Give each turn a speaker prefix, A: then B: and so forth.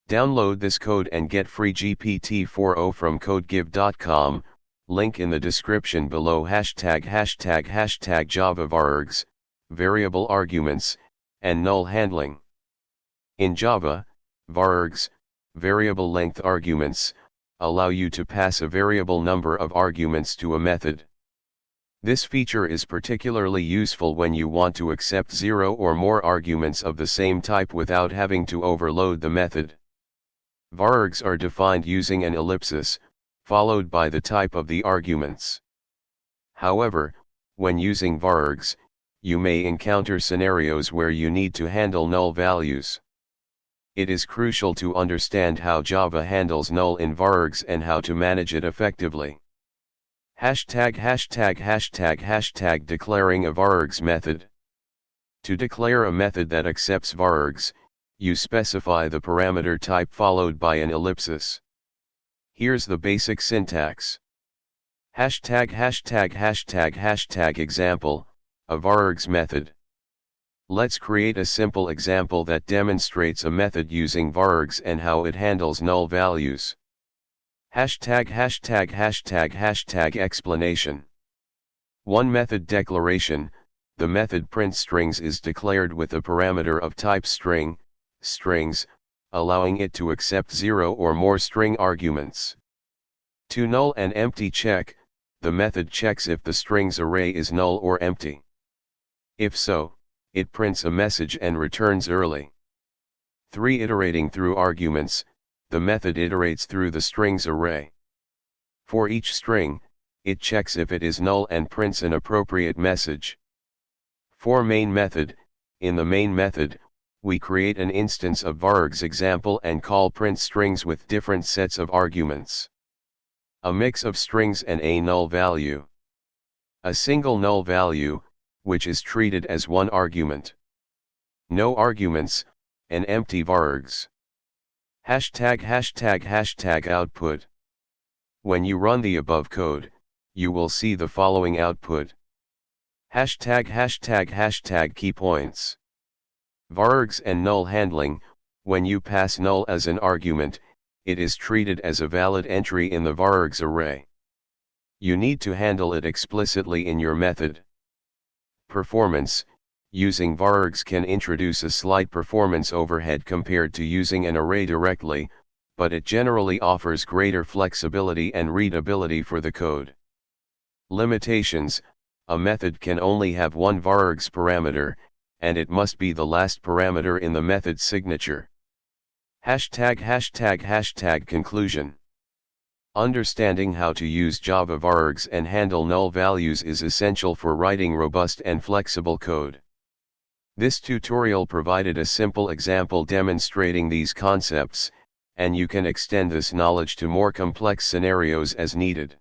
A: Download this code and get free GPT-4o from codegive.com, link in the description below. ###Java varargs, variable arguments, and null handling. In Java, varargs, variable length arguments, allow you to pass a variable number of arguments to a method. This feature is particularly useful when you want to accept 0 or more arguments of the same type without having to overload the method. Varargs are defined using an ellipsis, followed by the type of the arguments. However, when using varargs, you may encounter scenarios where you need to handle null values. It is crucial to understand how Java handles null in varargs and how to manage it effectively. #######Declaring a varargs method. To declare a method that accepts varargs, you specify the parameter type followed by an ellipsis. Here's the basic syntax. Example, a varargs method. Let's create a simple example that demonstrates a method using varargs and how it handles null values. Explanation. One method declaration. The method printStrings is declared with a parameter of type string, strings, allowing it to accept 0 or more string arguments. To null and empty check, the method checks if the strings array is null or empty. If so, it prints a message and returns early. 3. Iterating through arguments, the method iterates through the strings array. For each string, it checks if it is null and prints an appropriate message. 4. Main method. In the main method, we create an instance of varargs example and call printStrings with different sets of arguments. A mix of strings and a null value. A single null value, which is treated as one argument. No arguments, an empty varargs. ###output. When you run the above code, you will see the following output. ###key points. Varargs and null handling. When you pass null as an argument, it is treated as a valid entry in the varargs array. You need to handle it explicitly in your method. Performance. Using varargs can introduce a slight performance overhead compared to using an array directly, but it generally offers greater flexibility and readability for the code. Limitations. A method can only have one varargs parameter, and it must be the last parameter in the method signature. Conclusion. Understanding how to use Java varargs and handle null values is essential for writing robust and flexible code. This tutorial provided a simple example demonstrating these concepts, and you can extend this knowledge to more complex scenarios as needed.